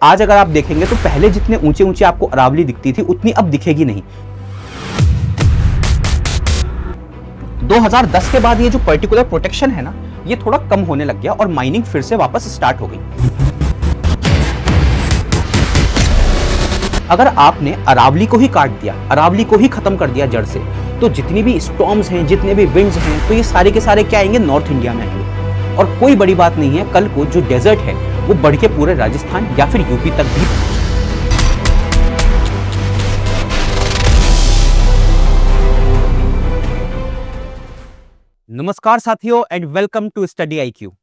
आज अगर आप देखेंगे तो पहले जितने ऊंचे ऊंचे आपको अरावली दिखती थी उतनी अब दिखेगी नहीं। 2010 के बाद ये जो पर्टिकुलर प्रोटेक्शन है ना, ये थोड़ा कम होने लग गया और माइनिंग फिर से वापस स्टार्ट हो गई। अगर आपने अरावली को ही काट दिया, अरावली को ही खत्म कर दिया जड़ से, तो जितनी भी स्टॉर्म्स हैं, जितने भी विंड्स हैं, तो ये सारे के सारे क्या आएंगे, नॉर्थ इंडिया में आएंगे। और कोई बड़ी बात नहीं है, कल को जो डेजर्ट है वो बढ़ के पूरे राजस्थान या फिर यूपी तक भी। नमस्कार साथियों and welcome to Study IQ.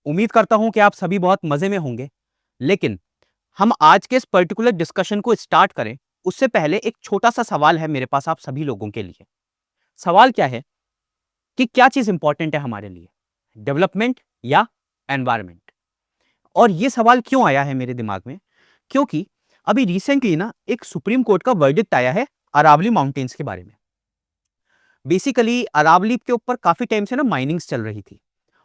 उम्मीद करता हूं कि आप सभी बहुत मजे में होंगे, लेकिन हम आज के इस पर्टिकुलर डिस्कशन को स्टार्ट करें उससे पहले एक छोटा सा सवाल है मेरे पास आप सभी लोगों के लिए। सवाल क्या है कि क्या चीज इंपॉर्टेंट है हमारे लिए, डेवलपमेंट या एनवायरमेंट? और ये सवाल क्यों आया है मेरे दिमाग में, क्योंकि अभी रिसेंटली ना एक सुप्रीम कोर्ट का वर्डिक्ट आया है अरावली माउंटेन्स के बारे में। बेसिकली अरावली के ऊपर काफी टाइम से ना माइनिंग्स चल रही थी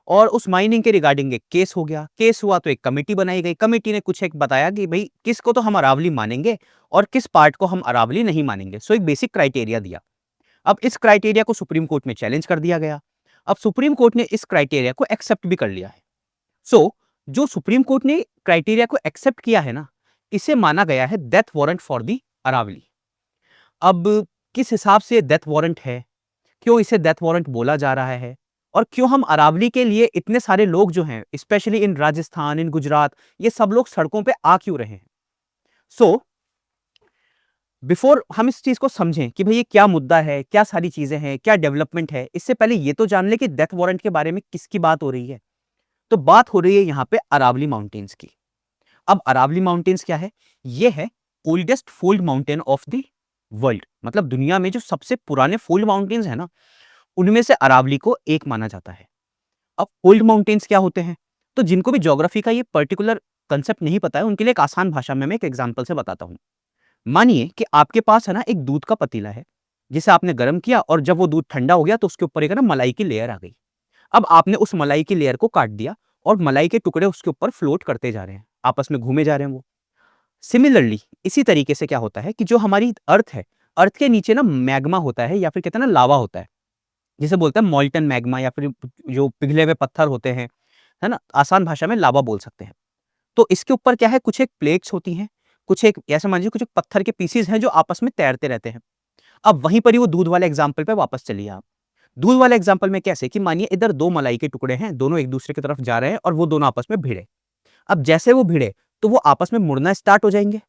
और उस माइनिंग के रिगार्डिंग एक केस हो गया। केस हुआ तो एक कमेटी बनाई गई, कमेटी ने कुछ एक बताया कि भाई किसको तो हम अरावली मानेंगे और किस पार्ट को हम अरावली नहीं मानेंगे। सो एक बेसिक क्राइटेरिया दिया। अब इस क्राइटेरिया को सुप्रीम कोर्ट में चैलेंज कर दिया गया। अब सुप्रीम कोर्ट ने इस क्राइटेरिया को एक्सेप्ट भी कर लिया है। सो जो सुप्रीम कोर्ट ने क्राइटेरिया को एक्सेप्ट किया है ना, इसे माना गया है death warrant for the Aravalli. अब किस हिसाब से डेथ वारंट है, क्यों इसे डेथ वारंट बोला जा रहा है और क्यों हम अरावली के लिए इतने सारे लोग जो हैं, स्पेशली इन राजस्थान, इन गुजरात, ये सब लोग सड़कों पे आ क्यों रहे हैं। सो बिफोर हम इस चीज को समझें कि भाई ये क्या मुद्दा है, क्या सारी चीजें हैं, क्या डेवलपमेंट है, इससे पहले ये तो जान ले कि डेथ वारंट के बारे में किसकी बात हो रही है। तो बात हो रही है यहाँ पे अरावली माउंटेन्स की। अब अरावली माउंटेन्स क्या है? ये है oldest fold mountain of the world. मतलब दुनिया में जो सबसे पुराने फोल्ड माउंटेन्स है ना, उनमें से अरावली को एक माना जाता है। अब फोल्ड माउंटेन्स क्या होते हैं, तो जिनको भी ज्योग्राफी का ये पर्टिकुलर कंसेप्ट नहीं पता है उनके लिए एक आसान भाषा में मैं एक एग्जांपल से बताता हूँ। मानिए कि आपके पास है ना एक दूध का पतीला है, जिसे आपने गर्म किया और जब वो दूध ठंडा हो गया तो उसके ऊपर एक ना मलाई की लेयर आ गई। अब आपने उस मलाई की लेयर को काट दिया और मलाई के टुकड़े उसके ऊपर फ्लोट करते जा रहे हैं, आपस में घूमे जा रहे हैं वो। सिमिलरली इसी तरीके से क्या होता है कि जो हमारी अर्थ है, अर्थ के नीचे ना मैग्मा होता है या फिर कहते हैं ना लावा होता है, जिसे बोलते हैं मॉल्टन मैग्मा या फिर जो पिघले हुए पत्थर होते हैं, है ना, आसान भाषा में लावा बोल सकते हैं। तो इसके ऊपर क्या है, कुछ एक प्लेट्स होती हैं, कुछ एक ऐसे मान लीजिए कुछ एक पत्थर के पीसेस हैं जो आपस में तैरते रहते हैं। अब वहीं पर ही वो दूध वाले एग्जाम्पल पे वापस चलिए आप। दूध वाले एग्जाम्पल में कैसे कि मानिए इधर दो मलाई के टुकड़े हैं, दोनों एक दूसरे की तरफ जा रहे हैं और वो दोनों आपस में भिड़े। अब जैसे वो भिड़े तो वो आपस में मुड़ना स्टार्ट हो जाएंगे।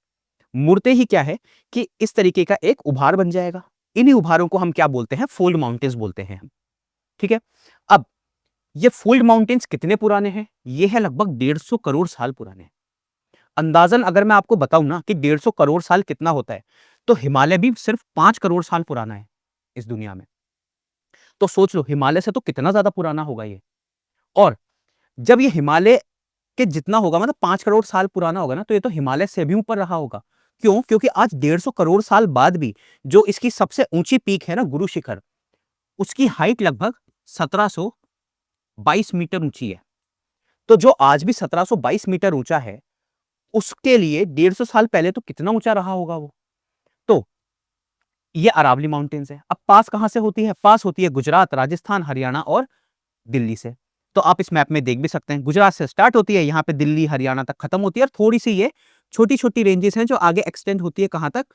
मुड़ते ही क्या है कि इस तरीके का एक उभार बन जाएगा। इन्हीं उभारों को हम क्या बोलते हैं, फोल्ड माउंटेन्स बोलते हैं हम। ठीक है। अब ये फोल्ड माउंटेन्स कितने पुराने हैं? ये है लगभग 150 करोड़ साल पुराने। अंदाजन अगर मैं आपको बताऊं ना कि 150 करोड़ साल कितना होता है, तो हिमालय भी सिर्फ 5 करोड़ साल पुराना है इस दुनिया में। तो सोच लो हिमालय से तो कितना ज्यादा पुराना होगा ये। और जब ये हिमालय के जितना होगा, मतलब 5 करोड़ साल पुराना होगा ना, तो ये तो हिमालय से भी ऊपर रहा होगा। क्यों? क्योंकि आज 150 करोड़ साल बाद भी जो इसकी सबसे ऊंची पीक है ना, गुरु शिखर, उसकी हाइट लगभग 1722 मीटर ऊंची है। तो जो आज भी 1722 मीटर ऊंचा है, उसके लिए 150 साल पहले तो कितना ऊंचा रहा होगा वो। तो ये अरावली माउंटेन्स है। अब पास कहां से होती है? पास होती है गुजरात, राजस्थान, हरियाणा और दिल्ली से। तो आप इस मैप में देख भी सकते हैं, गुजरात से स्टार्ट होती है, यहाँ पे दिल्ली हरियाणा तक खत्म होती है और थोड़ी सी ये छोटी छोटी रेंजेस हैं जो आगे एक्सटेंड होती है कहां तक,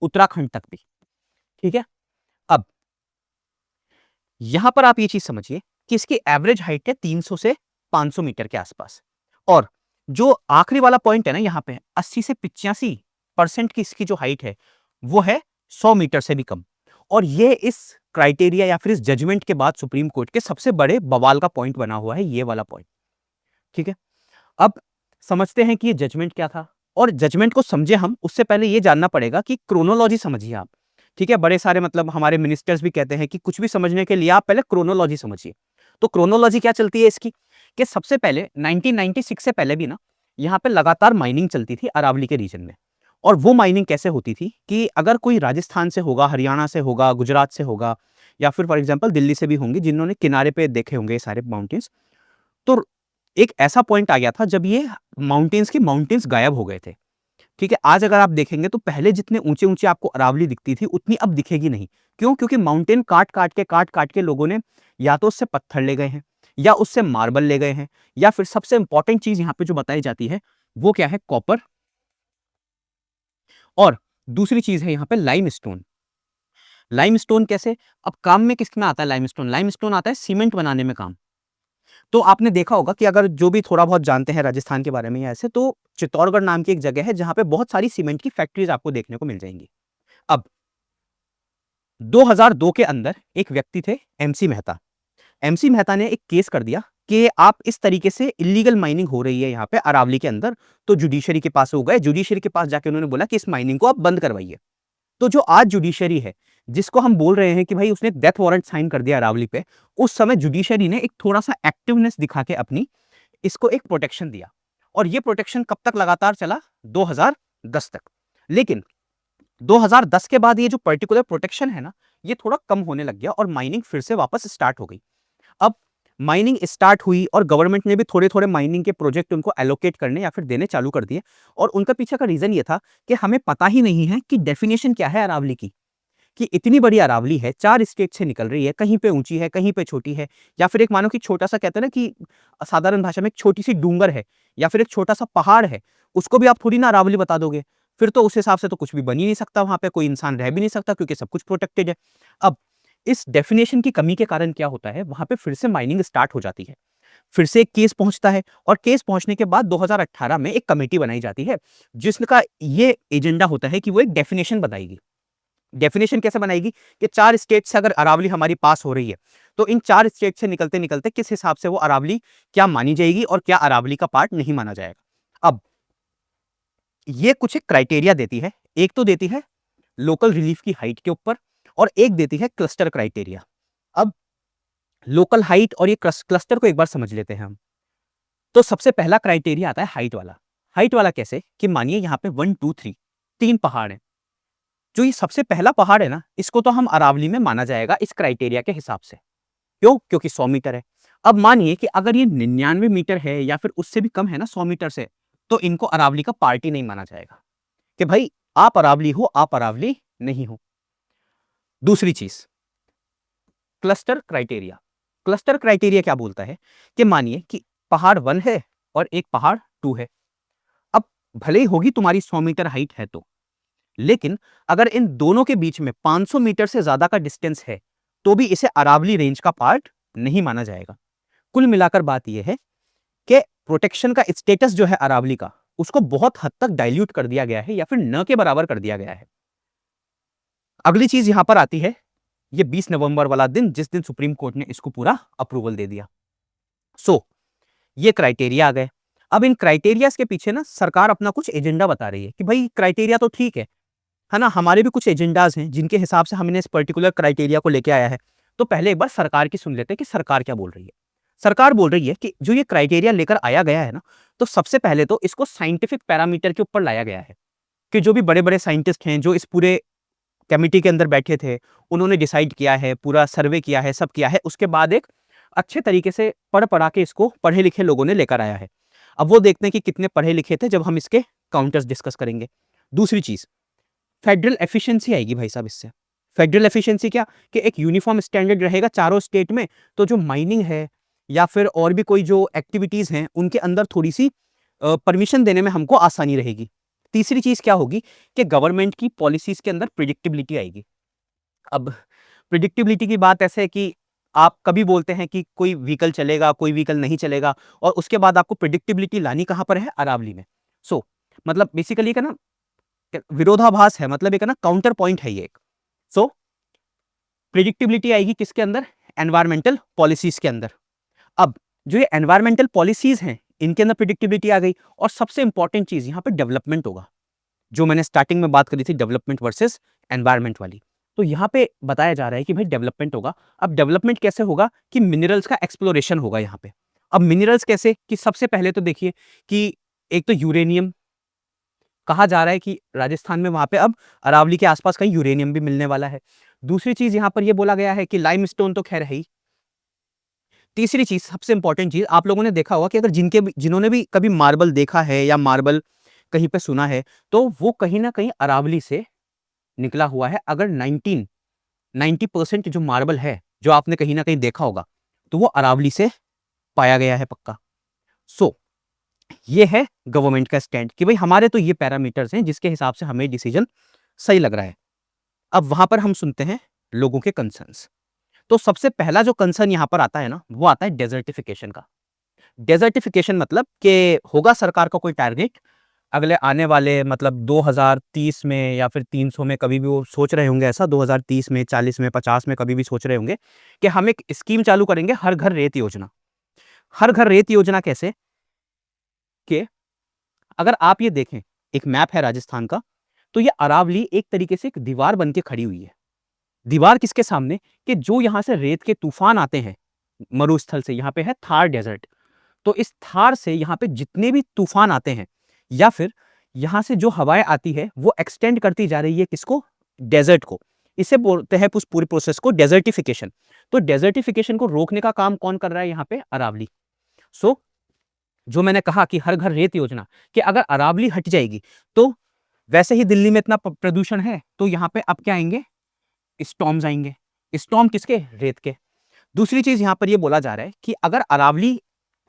उत्तराखंड तक भी। ठीक है। अब यहां पर आप ये चीज समझिए कि इसकी एवरेज हाइट है 300 से 500 मीटर के आसपास। और जो आखिरी वाला पॉइंट है ना, यहाँ पे 80 से 85% की इसकी जो हाइट है वो है 100 मीटर से भी कम। और ये इस क्राइटेरिया या फिर इस जजमेंट के बाद सुप्रीम कोर्ट के सबसे बड़े बवाल का पॉइंट बना हुआ है, ये वाला पॉइंट। ठीक है। अब समझते हैं कि ये जजमेंट क्या था, और जजमेंट को समझे हम उससे पहले ये जानना पड़ेगा कि क्रोनोलॉजी समझिए आप। ठीक है। बड़े सारे मतलब हमारे मिनिस्टर्स भी कहते हैं कि कुछ भी समझने के लिए आप पहले क्रोनोलॉजी समझिए। तो क्रोनोलॉजी क्या चलती है इसकी, कि सबसे पहले 1996 से पहले भी ना यहाँ पे लगातार माइनिंग चलती थी अरावली के रीजन में। और वो माइनिंग कैसे होती थी कि अगर कोई राजस्थान से होगा, हरियाणा से होगा, गुजरात से होगा, या फिर फॉर एग्जांपल दिल्ली से भी होंगे, जिन्होंने किनारे पे देखे होंगे ये सारे माउंटेन्स, तो एक ऐसा पॉइंट आ गया था जब ये माउंटेन्स गायब हो गए थे। ठीक है, आज अगर आप देखेंगे तो पहले जितने ऊंचे-ऊंचे आपको अरावली दिखती थी उतनी अब दिखेगी नहीं। क्यों? क्योंकि माउंटेन काट-काट के लोगों ने या तो उससे पत्थर ले गए हैं, या उससे मार्बल ले गए हैं, या फिर सबसे इंपॉर्टेंट चीज़ यहाँ पे जो बताई जाती है, वो क्या है? कॉपर। और दूसरी चीज़ है यहाँ पे लाइमस्टोन। लाइमस्टोन कैसे? अब काम में किसमें आता है लाइमस्टोन? लाइमस्टोन आता है सीमेंट बनाने में काम। तो आपने देखा होगा कि अगर जो भी थोड़ा बहुत जानते हैं राजस्थान के बारे में या ऐसे, तो चित्तौड़गढ़ नाम की एक जगह है जहाँ पे बहुत सारी सीमेंट की फैक्ट्रीज़ आपको देखने को मिल जाएँगी। अब 2002 के अंदर एक व्यक्ति थे एमसी मेहता। एमसी मेहता ने एक केस कर दिया कि आप इस तरीके से इल्लीगल माइनिंग हो रही है यहाँ पे अरावली के अंदर, तो जुडिशरी के पास वो गए, जुडिशरी के पास जाके उन्होंने बोला कि इस माइनिंग को आप बंद करवाइए। तो जो आज जुडिशरी है, जिसको हम बोल रहे हैं कि भाई उसने डेथ वारंट साइन कर दिया अरावली पे, उस समय जुडिशरी ने एक थोड़ा-सा एक्टिवनेस दिखा के अपनी इसको एक प्रोटेक्शन दिया। और ये प्रोटेक्शन कब तक लगातार चला? 2010 तक। लेकिन 2010 के बाद ये जो पर्टिकुलर प्रोटेक्शन है ना, ये थोड़ा कम होने लग गया और माइनिंग फिर से वापस स्टार्ट हो गई। अब माइनिंग स्टार्ट हुई और गवर्नमेंट ने भी थोड़े-थोड़े माइनिंग के प्रोजेक्ट उनको एलोकेट करने या फिर देने चालू कर दिए। और उनका पीछे का रीज़न ये था कि हमें पता ही नहीं है कि डेफिनिशन क्या है अरावली की, कि इतनी बड़ी अरावली है, 4 स्टेट से निकल रही है, कहीं पे ऊँची है, कहीं पे छोटी है, या फिर एक मानो कि छोटा-सा कहते हैं ना कि साधारण भाषा में एक छोटी-सी डूंगर है या फिर एक छोटा-सा पहाड़ है, उसको भी आप थोड़ी ना अरावली बता दोगे। फिर तो उस हिसाब से तो कुछ भी बन ही नहीं सकता, वहाँ पे कोई इंसान रह भी नहीं सकता क्योंकि सब कुछ प्रोटेक्टेड है। अब इस डेफिनिशन की कमी के कारण क्या होता है, वहाँ पे फिर से माइनिंग स्टार्ट हो जाती है। फिर से एक केस पहुँचता है और केस पहुँचने के बाद 2018 में एक कमेटी बनाई जाती है, जिसका ये एजेंडा होता है कि वो एक डेफिनिशन बनाएगी। डेफिनेशन कैसे बनाएगी कि 4 स्टेट से अगर अरावली हमारी पास हो रही है, तो इन 4 स्टेट से निकलते-निकलते किस हिसाब से वो अरावली क्या मानी जाएगी और क्या अरावली का पार्ट नहीं माना जाएगा। अब ये कुछ एक क्राइटेरिया देती है। एक तो देती है लोकल रिलीफ की हाइट के ऊपर और एक देती है क्लस्टर क्राइटेरिया। अब लोकल हाइट और ये क्लस्टर को एक बार समझ लेते हैं हम। तो सबसे पहला क्राइटेरिया आता है हाइट वाला। हाइट वाला कैसे? कि मानिए यहाँ पे 1, 2, 3 3 पहाड़ हैं। जो ये सबसे पहला पहाड़ है ना, इसको तो हम अरावली में माना जाएगा इस क्राइटेरिया के हिसाब से। क्यों? क्योंकि 100 मीटर है। अब मानिए कि अगर ये 99 मीटर है या फिर उससे भी कम है ना 100 मीटर से, तो इनको अरावली का पार्ट ही नहीं माना जाएगा कि भाई आप अरावली हो, आप अरावली नहीं हो। दूसरी चीज, क्लस्टर क्राइटेरिया। क्लस्टर क्राइटेरिया क्या बोलता है कि मानिए कि पहाड़ 1 है और एक पहाड़ 2 है। अब भले ही होगी तुम्हारी 100 मीटर हाइट है तो, लेकिन अगर इन दोनों के बीच में 500 मीटर से ज्यादा का डिस्टेंस है, तो भी इसे अरावली रेंज का पार्ट नहीं माना जाएगा। कुल मिलाकर बात यह है कि प्रोटेक्शन का स्टेटस जो है अरावली का, उसको बहुत हद तक डाइल्यूट कर दिया गया है या फिर न के बराबर कर दिया गया है। अगली चीज यहां पर आती है, ये 20 नवंबर वाला दिन, जिस दिन सुप्रीम कोर्ट ने इसको पूरा अप्रूवल दे दिया। सो ये क्राइटेरिया आ गए। अब इन क्राइटेरियाज के पीछे ना सरकार अपना कुछ एजेंडा बता रही है कि भाई क्राइटेरिया तो ठीक है ना, हमारे भी कुछ एजेंडाज हैं जिनके हिसाब से हमने इस पर्टिकुलर क्राइटेरिया को लेके आया है। तो पहले एक बार सरकार की सुन लेते हैं कि सरकार क्या बोल रही है। सरकार बोल रही है कि जो ये क्राइटेरिया लेकर आया गया है ना, तो सबसे पहले तो इसको साइंटिफिक पैरामीटर के ऊपर लाया गया है कि जो भी बड़े-बड़े साइंटिस्ट हैं, जो इस पूरे कमिटी के अंदर बैठे थे, उन्होंने डिसाइड किया है, पूरा सर्वे किया है, सब किया है। उसके बाद एक अच्छे तरीके से पढ़-पढ़ा के इसको पढ़े-लिखे लोगों ने लेकर आया है। अब वो देखते हैं कि कितने पढ़े-लिखे थे जब हम इसके काउंटर्स डिस्कस करेंगे। दूसरी चीज़, फेडरल एफिशिएंसी आएगी भाई साहब इससे। फेडरल एफिशिएंसी क्या? कि एक यूनिफॉर्म स्टैंडर्ड रहेगा चारों स्टेट में, तो जो माइनिंग है या फिर और भी कोई जो एक्टिविटीज़ हैं, उनके अंदर थोड़ी-सी परमिशन देने में हमको आसानी रहेगी। तीसरी चीज़ क्या होगी कि गवर्नमेंट की पॉलिसीज़ के अंदर प्रेडिक्टेबिलिटी आएगी। अब प्रेडिक्टेबिलिटी की बात ऐसे है कि आप कभी बोलते हैं कि कोई व्हीकल चलेगा, कोई व्हीकल नहीं चलेगा, और उसके बाद आपको प्रेडिक्टेबिलिटी लानी कहाँ पर है? अरावली में। मतलब बेसिकली एक है ना विरोधाभास है, मतलब एक है ना काउंटर पॉइंट है ये एक। सो प्रेडिक्टेबिलिटी आएगी किसके अंदर? एनवायरमेंटल पॉलिसीज के अंदर। अब जो ये एनवायरमेंटल पॉलिसीज हैं, इनके अंदर प्रेडिक्टेबिलिटी आ गई, और सबसे इंपॉर्टेंट चीज यहाँ पे डेवलपमेंट होगा, जो मैंने स्टार्टिंग में बात करी थी, डेवलपमेंट वर्सेस एनवायरमेंट वाली। तो यहाँ पे बताया जा रहा है कि भाई डेवलपमेंट होगा। अब डेवलपमेंट कैसे होगा? कि मिनरल्स का एक्सप्लोरेशन होगा यहाँ पे। अब मिनरल्स कैसे? कि सबसे पहले तो देखिए कि एक तो यूरेनियम, कहा जा रहा है कि राजस्थान में वहां पे अब अरावली के आसपास कहीं यूरेनियम भी मिलने वाला है। दूसरी चीज यहाँ पर यह बोला गया है कि लाइमस्टोन तो खैर है ही। तीसरी चीज, सबसे इंपॉर्टेंट चीज, आप लोगों ने देखा होगा कि अगर जिन्होंने भी कभी मार्बल देखा है या मार्बल कहीं पे सुना है, तो वो कहीं ना कहीं अरावली से निकला हुआ है। अगर 90% जो मार्बल है, जो आपने कहीं ना कहीं देखा होगा, तो वो अरावली से पाया गया है पक्का। सो ये है गवर्नमेंट का स्टैंड कि भाई हमारे तो ये पैरामीटर्स हैं जिसके हिसाब से हमें डिसीजन सही लग रहा है। अब वहां पर हम सुनते हैं लोगों के कंसर्न्स। तो सबसे पहला जो कंसर्न यहां पर आता है ना, वो आता है डेजर्टिफिकेशन का। डेजर्टिफिकेशन मतलब कि होगा सरकार का कोई टारगेट अगले आने वाले मतलब 2030 में या फिर 300 में, कभी भी वो सोच रहे होंगे ऐसा, 2030 में, 40 में, 50 में कभी भी सोच रहे होंगे कि हम एक स्कीम चालू करेंगे, हर घर रेत योजना। हर घर रेत योजना कैसे कि अगर आप ये देखें, एक मैप है राजस्थान का, तो ये अरावली एक तरीके से एक दीवार बन के खड़ी हुई है। दीवार किसके सामने? कि जो यहां से रेत के तूफान आते हैं मरुस्थल से, यहां पे है थार डेजर्ट, तो इस थार से यहाँ पे जितने भी तूफान आते हैं या फिर यहाँ से जो हवाएं आती है वो एक्सटेंड करती जा रही है किसको? डेजर्ट को। इसे बोलते हैं उस पूरी प्रोसेस को डेजर्टिफिकेशन। तो डेजर्टिफिकेशन को रोकने का काम कौन कर रहा है यहाँ पे? अरावली। सो जो मैंने कहा कि हर घर रेत योजना, कि अगर अरावली हट जाएगी तो वैसे ही दिल्ली में इतना प्रदूषण है, तो यहाँ पे अब क्या आएंगे? स्टॉर्म्स आएंगे। स्टॉर्म किसके? रेत के। दूसरी चीज यहाँ पर ये बोला जा रहा है कि अगर अरावली,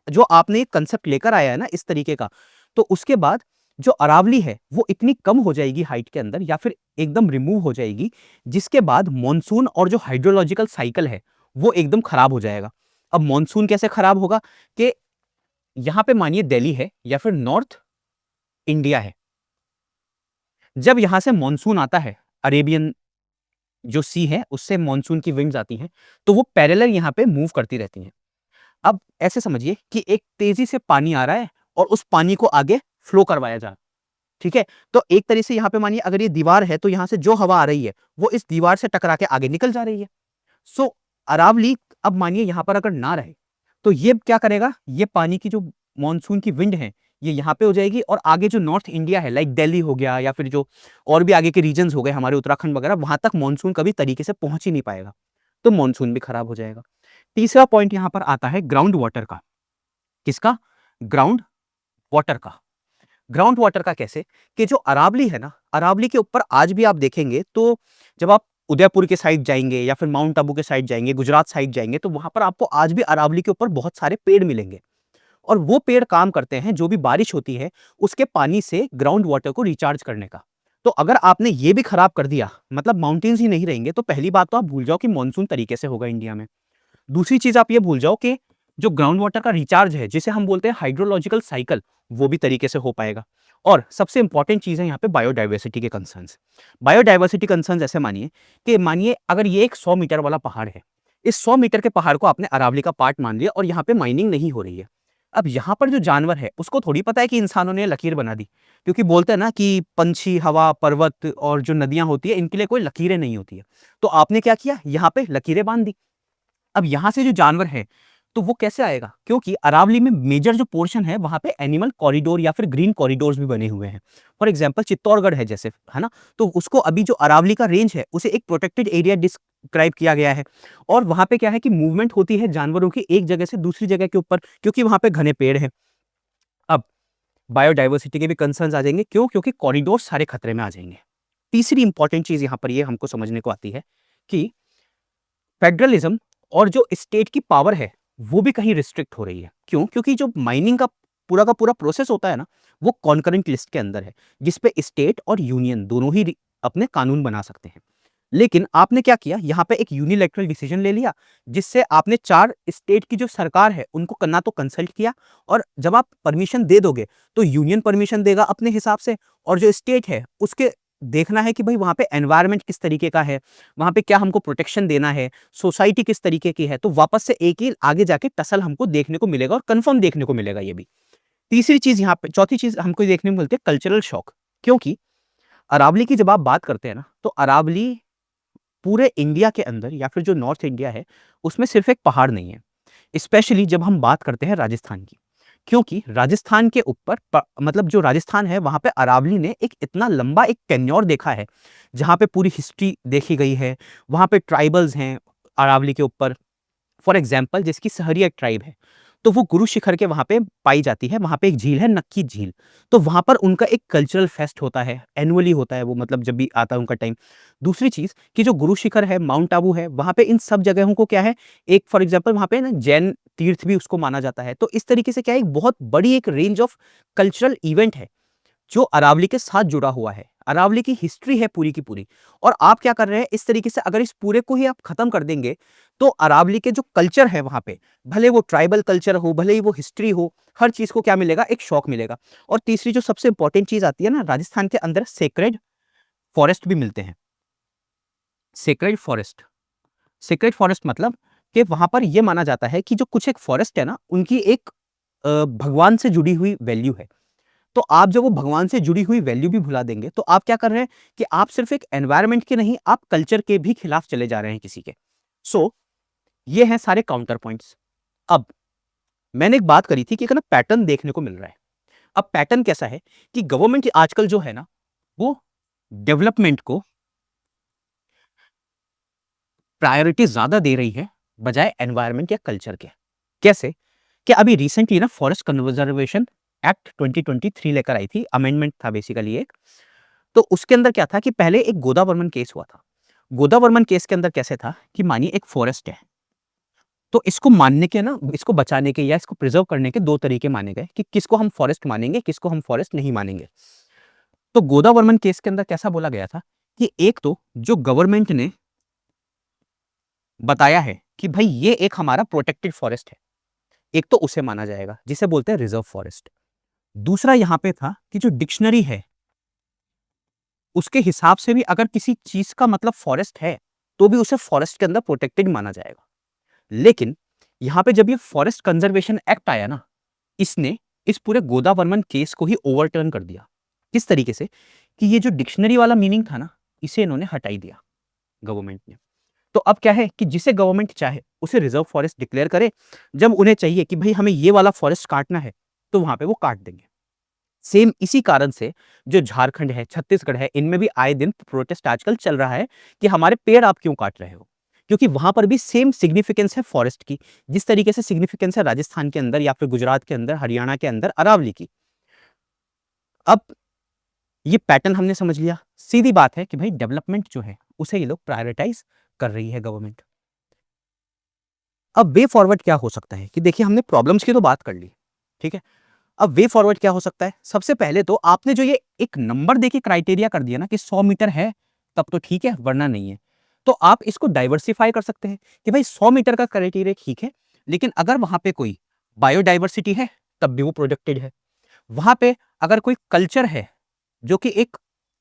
जो आपने एक कंसेप्ट लेकर आया है ना इस तरीके का, तो उसके बाद जो अरावली है वो इतनी कम हो जाएगी हाइट के अंदर या फिर एकदम रिमूव हो जाएगी, जिसके बाद मॉनसून और जो हाइड्रोलॉजिकल साइकिल है वो एकदम खराब हो जाएगा। अब मॉनसून कैसे खराब होगा? कि यहां पे मानिए दिल्ली है या फिर नॉर्थ इंडिया है, जब यहां से मॉनसून आता है, अरेबियन जो सी है उससे मॉनसून की विंड्स आती हैं, तो वो पैरेलल यहां पे मूव करती रहती हैं। अब ऐसे समझिए कि एक तेजी से पानी आ रहा है और उस पानी को आगे फ्लो करवाया जा रहा है, ठीक है? तो एक तरह से यहाँ पे मानिए अगर ये दीवार है, तो यहाँ से जो हवा आ रही है वो इस दीवार से टकरा के आगे निकल जा रही है। सो अरावली अब मानिए यहाँ पर अगर ना रहे, तो ये क्या करेगा? ये पानी की जो मॉनसून की विंड है ये यहाँ पे हो जाएगी और आगे जो नॉर्थ इंडिया है, लाइक दिल्ली हो गया या फिर जो और भी आगे के रीजन्स हो गए हमारे उत्तराखंड वगैरह, वहां तक मॉनसून कभी तरीके से पहुंच ही नहीं पाएगा, तो मॉनसून भी खराब हो जाएगा। तीसरा पॉइंट यहाँ पर आता है ग्राउंड वाटर का। किसका? ग्राउंड वाटर का। ग्राउंड वाटर का कैसे? कि जो अरावली है ना, अरावली के ऊपर आज भी आप देखेंगे तो जब आप उदयपुर के साइड जाएंगे या फिर माउंट आबू के साइड जाएंगे, गुजरात साइड जाएंगे, तो वहां पर आपको आज भी अरावली के ऊपर बहुत सारे पेड़ मिलेंगे। और वो पेड़ काम करते हैं, जो भी बारिश होती है उसके पानी से ग्राउंड वाटर को रिचार्ज करने का। तो अगर आपने ये भी खराब कर दिया, मतलब माउंटेन्स ही नहीं रहेंगे, तो पहली बात तो आप भूल जाओ कि मानसून तरीके से होगा इंडिया में। दूसरी चीज आप ये भूल जाओ कि जो ग्राउंड वाटर का रिचार्ज है, जिसे हम बोलते हैं हाइड्रोलॉजिकल साइकिल, वो भी तरीके से हो पाएगा। और सबसे इंपॉर्टेंट चीज है यहाँ पे बायोडाइवर्सिटी के कंसर्न्स। बायोडाइवर्सिटी कंसर्न्स ऐसे मानिए कि मानिए अगर ये एक 100 मीटर वाला पहाड़ है, इस 100 मीटर के पहाड़ को आपने अरावली का पार्ट मान लिया और यहाँ पे माइनिंग नहीं हो रही है। अब यहाँ पर जो जानवर है उसको थोड़ी पता है कि इंसानों ने लकीर बना दी, क्योंकि बोलते हैं ना कि पंछी, हवा, पर्वत और जो नदियां होती है इनके लिए कोई लकीरें नहीं होती है। तो आपने क्या किया? यहाँ पे लकीरें बांध दी। अब यहां से जो जानवर है तो वो कैसे आएगा? क्योंकि अरावली में मेजर जो पोर्शन है वहां पे एनिमल कॉरिडोर या फिर ग्रीन कॉरिडोर्स भी बने हुए हैं। फॉर एग्जांपल चित्तौड़गढ़ है जैसे, है ना, तो उसको अभी जो अरावली का रेंज है उसे एक प्रोटेक्टेड एरिया डिस्क्राइब किया गया है। और वहां पे क्या है कि मूवमेंट होती है जानवरों की एक जगह से दूसरी जगह के ऊपर, क्योंकि वहां पे घने पेड़ हैं। अब बायोडाइवर्सिटी के भी कंसर्न्स आ जाएंगे, क्यों? क्योंकि कॉरिडोर सारे खतरे में आ जाएंगे। तीसरी इंपॉर्टेंट चीज यहां पर ये हमको समझने को आती है कि फेडरलिज्म और जो स्टेट की पावर है वो भी कहीं रिस्ट्रिक्ट हो रही है। क्यों? क्योंकि जो माइनिंग का पूरा प्रोसेस होता है ना, वो कॉन्करेंट लिस्ट के अंदर है, जिसपे स्टेट और यूनियन दोनों ही अपने कानून बना सकते हैं। लेकिन आपने क्या किया? यहाँ पे एक यूनिलैटरल डिसीजन ले लिया, जिससे आपने 4 स्टेट की जो सरकार है उनको करना तो कंसल्ट किया, और जब आप परमिशन दे दोगे तो यूनियन परमिशन देगा अपने हिसाब से, और जो स्टेट है उसके देखना है कि भाई वहां पे एनवायरनमेंट किस तरीके का है, वहां पे क्या हमको प्रोटेक्शन देना है, सोसाइटी किस तरीके की है, तो वापस से एक ही आगे जाके टसल हमको देखने को मिलेगा और कंफर्म देखने को मिलेगा ये भी। तीसरी चीज यहाँ पे, चौथी चीज हमको देखने को मिलती है कल्चरल शॉक। क्योंकि अरावली की जब आप बात करते हैं ना, तो अरावली पूरे इंडिया के अंदर या फिर जो नॉर्थ इंडिया है उसमें सिर्फ एक पहाड़ नहीं है, स्पेशली जब हम बात करते हैं राजस्थान की। क्योंकि राजस्थान के ऊपर मतलब जो राजस्थान है वहां पे अरावली ने एक इतना लंबा एक टेन्योर देखा है, जहां पे पूरी हिस्ट्री देखी गई है। वहां पे ट्राइबल्स हैं अरावली के ऊपर। फॉर एग्जाम्पल जिसकी सहरिया ट्राइब है, तो वो गुरु शिखर के वहाँ पे पाई जाती है। वहाँ पे एक झील है, नक्की झील। तो वहाँ पर उनका एक कल्चरल फेस्ट होता है, एनुअली होता है वो, मतलब जब भी आता है उनका टाइम। दूसरी चीज़ कि जो गुरु शिखर है, माउंट आबू है, वहाँ पे इन सब जगहों को क्या है, एक फॉर एग्ज़ाम्पल वहाँ पे ना जैन तीर्थ भी उसको माना जाता है। तो इस तरीके से क्या है, एक बहुत बड़ी एक रेंज ऑफ कल्चरल इवेंट है, जो अरावली के साथ जुड़ा हुआ है। अरावली की हिस्ट्री है पूरी की पूरी। और आप क्या कर रहे हैं, इस तरीके से अगर इस पूरे को ही आप खत्म कर देंगे, तो अरावली के जो कल्चर है वहां पे, भले वो ट्राइबल कल्चर हो, भले ही वो हिस्ट्री हो, हर चीज को क्या मिलेगा, एक शौक मिलेगा। और तीसरी जो सबसे इंपॉर्टेंट चीज आती है ना, राजस्थान के अंदर सेक्रेड फॉरेस्ट भी मिलते हैं। सेक्रेड फॉरेस्ट, सेक्रेड फॉरेस्ट मतलब कि वहां पर यह माना जाता है कि जो कुछ एक फॉरेस्ट है ना, उनकी एक भगवान से जुड़ी हुई वैल्यू है। तो आप जब वो भगवान से जुड़ी हुई वैल्यू भी भुला देंगे, तो आप क्या कर रहे हैं कि आप सिर्फ एक एनवायरनमेंट के नहीं, आप कल्चर के भी खिलाफ चले जा रहे हैं किसी के। सो ये हैं सारे काउंटर पॉइंट्स। अब मैंने एक बात करी थी कि एक ना पैटर्न देखने को मिल रहा है। अब पैटर्न कैसा है कि गवर्नमेंट आजकल जो है ना, वो डेवलपमेंट को प्रायोरिटी ज्यादा दे रही है बजाय एनवायरनमेंट या कल्चर के। कैसे कि अभी रिसेंटली ना फॉरेस्ट कंजर्वेशन एक्ट 2023 लेकर आई थी, अमेंडमेंट था बेसिकली एक। तो उसके अंदर क्या था कि पहले एक गोदावर्मन केस हुआ था। गोदावर्मन केस के अंदर कैसे था कि मानिए एक फॉरेस्ट है, तो इसको मानने के ना, इसको बचाने के या इसको प्रिजर्व करने के दो तरीके माने गए कि किसको हम फॉरेस्ट मानेंगे, किसको हम फॉरेस्ट नहीं मानेंगे। तो गोदावर्मन केस के अंदर कैसा बोला गया था कि एक तो जो गवर्नमेंट ने बताया है कि भाई ये एक हमारा प्रोटेक्टेड फॉरेस्ट है, एक तो उसे माना जाएगा, जिसे बोलते हैं रिजर्व फॉरेस्ट। दूसरा यहां पे था कि जो डिक्शनरी है उसके हिसाब से भी अगर किसी चीज का मतलब फॉरेस्ट है, तो भी उसे फॉरेस्ट के अंदर प्रोटेक्टेड माना जाएगा। लेकिन यहां पे जब ये फॉरेस्ट कंजर्वेशन एक्ट आया ना, इसने इस पूरे गोदावर्मन केस को ही ओवरटर्न कर दिया। किस तरीके से कि ये जो डिक्शनरी वाला मीनिंग था ना, इसे इन्होंने हटाई दिया गवर्नमेंट ने। तो अब क्या है कि जिसे गवर्नमेंट चाहे उसे रिजर्व फॉरेस्ट डिक्लेयर करे। जब उन्हें चाहिए कि भाई हमें ये वाला फॉरेस्ट काटना है, तो वहां पे वो काट देंगे। सेम इसी कारण से जो झारखंड है, छत्तीसगढ़ है, इनमें भी आए दिन प्रोटेस्ट आजकल चल रहा है कि हमारे पेड़ आप क्यों काट रहे हो, क्योंकि वहां पर भी सेम सिग्निफिकेंस है फॉरेस्ट की, जिस तरीके से सिग्निफिकेंस है राजस्थान के अंदर या फिर गुजरात के अंदर, हरियाणा के अंदर अरावली की। अब ये पैटर्न हमने समझ लिया। सीधी बात है कि भाई डेवलपमेंट जो है उसे ये लोग प्रायोरिटाइज कर रही है गवर्नमेंट। अब वे फॉरवर्ड क्या हो सकता है कि देखिए हमने प्रॉब्लम्स की तो बात कर ली, ठीक है। अब वे फॉरवर्ड क्या हो सकता है, सबसे पहले तो आपने जो ये एक नंबर देके क्राइटेरिया कर दिया ना कि 100 मीटर है तब तो ठीक है, वरना नहीं है। तो आप इसको डाइवर्सिफाई कर सकते हैं कि भाई 100 मीटर का क्राइटेरिया ठीक है, लेकिन अगर वहां पे कोई बायोडाइवर्सिटी है तब भी वो प्रोटेक्टेड है। वहां पे अगर कोई कल्चर है जो कि एक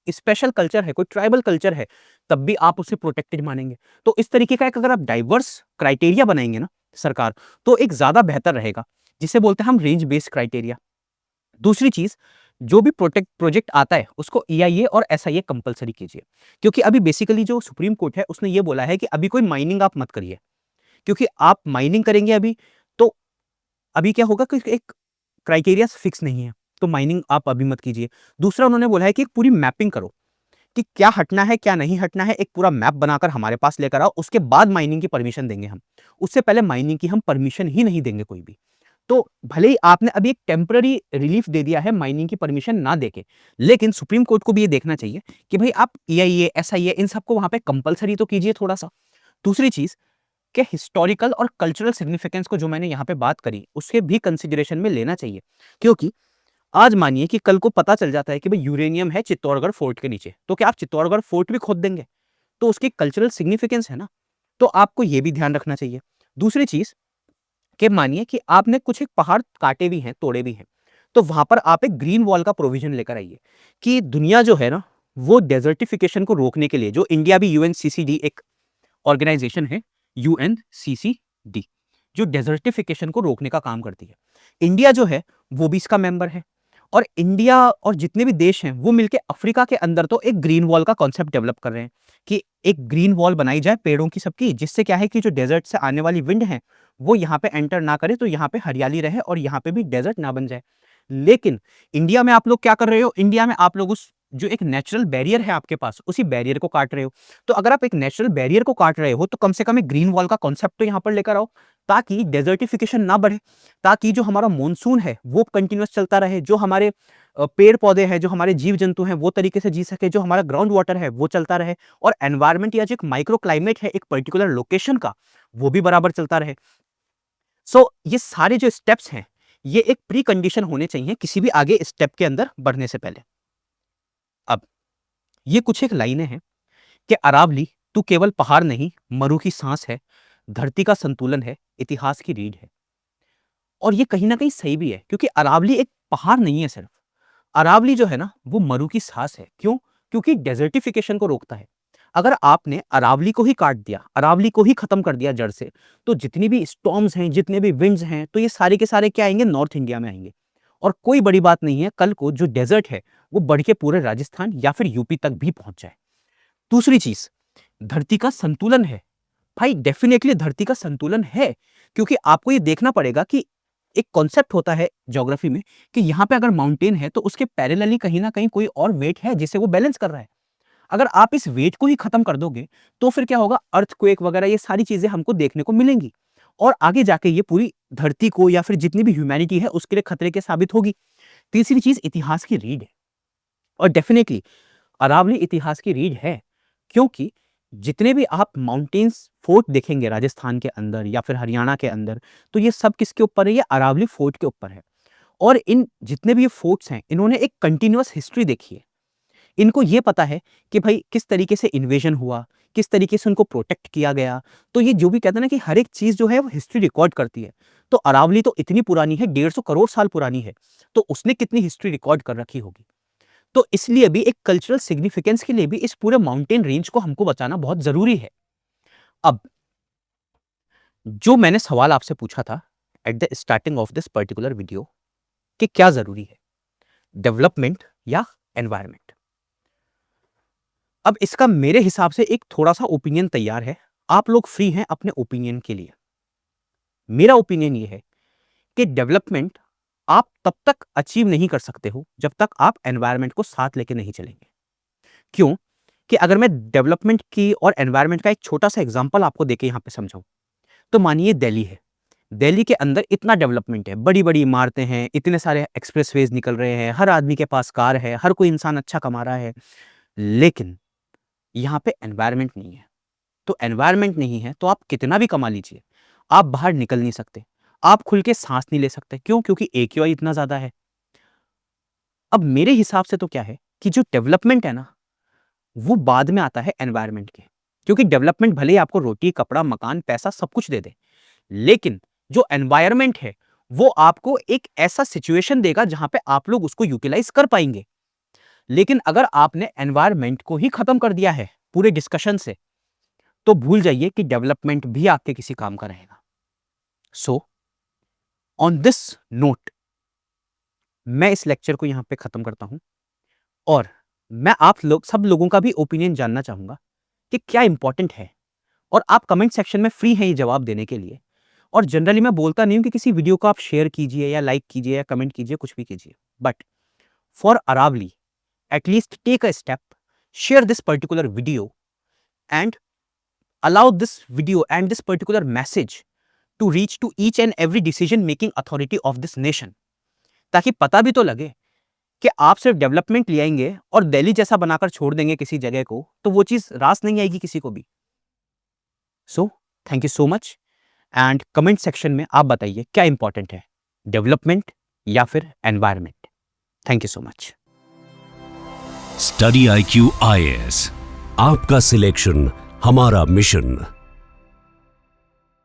स्पेशल कल्चर है, कोई ट्राइबल कल्चर है, तब भी आप उसे प्रोटेक्टेड मानेंगे। तो इस तरीके का एक अगर आप डाइवर्स क्राइटेरिया बनाएंगे ना सरकार, तो एक ज्यादा बेहतर रहेगा, जिसे बोलते हैं हम रेंज बेस्ड क्राइटेरिया। दूसरी चीज, जो भी प्रोजेक्ट आता है उसको ईआईए और एसआईए कंपलसरी कीजिए, क्योंकि अभी बेसिकली जो सुप्रीम कोर्ट है उसने ये बोला है कि अभी कोई माइनिंग आप मत करिए, क्योंकि आप माइनिंग करेंगे अभी, तो अभी क्या होगा कि एक क्राइटेरिया फिक्स नहीं है, तो माइनिंग आप अभी मत कीजिए। दूसरा उन्होंने बोला है कि एक पूरी मैपिंग करो कि क्या हटना है क्या नहीं हटना है, एक पूरा मैप बनाकर हमारे पास लेकर आओ, उसके बाद माइनिंग की परमिशन देंगे हम। उससे पहले माइनिंग की हम परमिशन ही नहीं देंगे कोई भी। तो भले ही आपने अभी एक टेम्पररी रिलीफ दे दिया है माइनिंग की परमिशन ना देके, लेकिन सुप्रीम कोर्ट को भी ये देखना चाहिए कि भाई आप ईआईए एसआईए इन सबको वहां पे कंपलसरी तो कीजिए थोड़ा सा। दूसरी चीज के हिस्टोरिकल और कल्चरल सिग्निफिकेंस को जो मैंने यहाँ पे बात करी उसके भी कंसिडरेशन में लेना चाहिए, क्योंकि आज मानिए कि कल को पता चल जाता है कि भाई यूरेनियम है चित्तौड़गढ़ फोर्ट के नीचे, तो क्या आप चित्तौड़गढ़ फोर्ट भी खोद देंगे? तो उसकी कल्चरल सिग्निफिकेंस है ना, तो आपको ये भी ध्यान रखना चाहिए। दूसरी चीज कि मानिए कि आपने कुछ एक पहाड़ काटे भी हैं, तोड़े भी हैं, तो वहां पर आप एक ग्रीन वॉल का प्रोविजन लेकर आइए कि दुनिया जो है ना, वो डेजर्टिफिकेशन को रोकने के लिए, जो इंडिया भी यूएनसीसीडी एक ऑर्गेनाइजेशन है, यूएनसीसीडी, जो डेजर्टिफिकेशन को रोकने का काम करती है, इंडिया जो है वो भी इसका मेंबर है। और इंडिया और जितने भी देश हैं वो मिलकर अफ्रीका के अंदर तो एक ग्रीन वॉल का कॉन्सेप्ट डेवलप कर रहे हैं कि एक ग्रीन वॉल बनाई जाए पेड़ों की सबकी, जिससे क्या है कि जो डेजर्ट से आने वाली विंड है वो यहाँ पे एंटर ना करे, तो यहाँ पे हरियाली रहे और यहाँ पे भी डेजर्ट ना बन जाए। लेकिन इंडिया में आप लोग क्या कर रहे हो, इंडिया में आप लोग उस जो एक नेचुरल बैरियर है आपके पास, उसी बैरियर को काट रहे हो। तो अगर आप एक नेचुरल बैरियर को काट रहे हो तो कम से कम एक ग्रीन वॉल का कॉन्सेप्ट तो यहाँ पर लेकर आओ, ताकि डेजर्टिफिकेशन ना बढ़े, ताकि जो हमारा मॉनसून है वो कंटिन्यूअस चलता रहे, जो हमारे पेड़ पौधे हैं, जो हमारे जीव जंतु हैं वो तरीके से जी सके, जो हमारा ग्राउंड वाटर है वो चलता रहे, और एनवायरनमेंट या जो एक माइक्रो क्लाइमेट है एक पर्टिकुलर लोकेशन का वो भी बराबर चलता रहे। ये सारे जो स्टेप्स हैं ये एक प्री कंडीशन होने चाहिए किसी भी आगे स्टेप के अंदर बढ़ने से पहले। अब ये कुछ एक लाइनें हैं कि अरावली तू केवल पहाड़ नहीं, मरु की सांस है, धरती का संतुलन है, इतिहास की रीढ़ है। और ये कहीं ना कहीं सही भी है, क्योंकि अरावली एक पहाड़ नहीं है सिर्फ, अरावली जो है ना वो मरु की सांस है। क्यों? क्योंकि डेजर्टिफिकेशन को रोकता है। अगर आपने अरावली को ही काट दिया, अरावली को ही खत्म कर दिया जड़ से, तो जितनी भी स्टॉर्म्स हैं, जितने भी विंड्स हैं, तो ये सारे के सारे क्या आएंगे? नॉर्थ इंडिया में आएंगे। और कोई बड़ी बात नहीं है, कल को जो डेजर्ट है वो बढ़ के पूरे राजस्थान या फिर यूपी तक भी पहुंच जाए। दूसरी चीज, धरती का संतुलन है। भाई डेफिनेटली धरती का संतुलन है, क्योंकि आपको ये देखना पड़ेगा कि एक कॉन्सेप्ट होता है ज्योग्राफी में कि यहाँ पे अगर माउंटेन है तो उसके पैरेलली कहीं ना कहीं कोई और वेट है जिसे वो बैलेंस कर रहा है। अगर आप इस वेट को ही खत्म कर दोगे तो फिर क्या होगा? अर्थक्वेक वगैरह ये सारी चीजें हमको देखने को मिलेंगी, और आगे जाके ये पूरी धरती को या फिर जितनी भी ह्यूमैनिटी है उसके लिए खतरे के साबित होगी। तीसरी चीज, इतिहास की रीढ़ है, और डेफिनेटली अरावली इतिहास की रीढ़ है, क्योंकि जितने भी आप माउंटेन्स फोर्ट देखेंगे राजस्थान के अंदर या फिर हरियाणा के अंदर, तो ये सब किसके ऊपर है? ये अरावली फोर्ट के ऊपर है। और इन जितने भी ये फोर्ट्स हैं इन्होंने एक कंटिन्यूअस हिस्ट्री देखी है। इनको ये पता है कि भाई किस तरीके से इन्वेजन हुआ, किस तरीके से उनको प्रोटेक्ट किया गया। तो ये जो भी कहते हैं ना कि हर एक चीज जो है वो हिस्ट्री रिकॉर्ड करती है। तो अरावली तो इतनी पुरानी है, 150 करोड़ साल पुरानी है, तो उसने कितनी हिस्ट्री रिकॉर्ड कर रखी होगी। तो इसलिए भी एक कल्चरल सिग्निफिकेंस के लिए भी इस पूरे माउंटेन रेंज को हमको बचाना बहुत जरूरी है। अब जो मैंने सवाल आपसे पूछा था at the starting of this particular video कि क्या जरूरी है, डेवलपमेंट या एनवायरनमेंट, अब इसका मेरे हिसाब से एक थोड़ा सा ओपिनियन तैयार है। आप लोग फ्री हैं अपने ओपिनियन के लिए। मेरा ओपिनियन ये है कि डेवलपमेंट आप तब तक अचीव नहीं कर सकते हो जब तक आप एनवायरनमेंट को साथ लेके नहीं चलेंगे। क्यों? कि अगर मैं डेवलपमेंट की और एनवायरनमेंट का एक छोटा सा एग्जांपल आपको देके यहां पे समझाऊं, तो मानिए दिल्ली है, दिल्ली के अंदर इतना डेवलपमेंट है, बड़ी बड़ी इमारतें हैं, इतने सारे एक्सप्रेसवेज निकल रहे हैं, हर आदमी के पास कार है, हर कोई इंसान अच्छा कमा रहा है, लेकिन यहाँ पे एनवायरनमेंट नहीं है। तो एनवायरनमेंट नहीं है तो आप कितना भी कमा लीजिए, आप बाहर निकल नहीं सकते, आप खुल के सांस नहीं ले सकते। क्यों? क्योंकि AQI इतना ज्यादा है। अब मेरे हिसाब से तो क्या है कि जो डेवलपमेंट है ना वो बाद में आता है एनवायरनमेंट के, क्योंकि डेवलपमेंट भले ही आपको रोटी, कपड़ा, मकान, पैसा सब कुछ दे दे, लेकिन जो एनवायरनमेंट है वो आपको एक ऐसा सिचुएशन देगा जहां पे आप लोग उसको यूटिलाइज कर पाएंगे। लेकिन अगर आपने एनवायरनमेंट को ही खत्म कर दिया है पूरे डिस्कशन से, तो भूल जाइए कि डेवलपमेंट भी आपके किसी काम का रहेगा। सो ऑन दिस नोट मैं इस लेक्चर को यहां पे खत्म करता हूं, और मैं आप लोग सब लोगों का भी ओपिनियन जानना चाहूंगा कि क्या इंपॉर्टेंट है, और आप कमेंट सेक्शन में फ्री हैं ये जवाब देने के लिए। और जनरली मैं बोलता नहीं हूं कि किसी वीडियो को आप शेयर कीजिए या लाइक कीजिए या कमेंट कीजिए, कुछ भी कीजिए, but for Aravalli at least take a step, share this particular video, and allow this video and this particular message to reach to each and every decision making authority of this nation, ताकि पता भी तो लगे कि आप सिर्फ development ले आएंगे और दिल्ली जैसा बनाकर छोड़ देंगे किसी जगह को, तो वो चीज रास नहीं आएगी किसी को भी। So thank you so much, and comment section में आप बताइए क्या इंपॉर्टेंट है, डेवलपमेंट या फिर environment. Thank you so much. Study IQ IAS, आपका सिलेक्शन हमारा मिशन।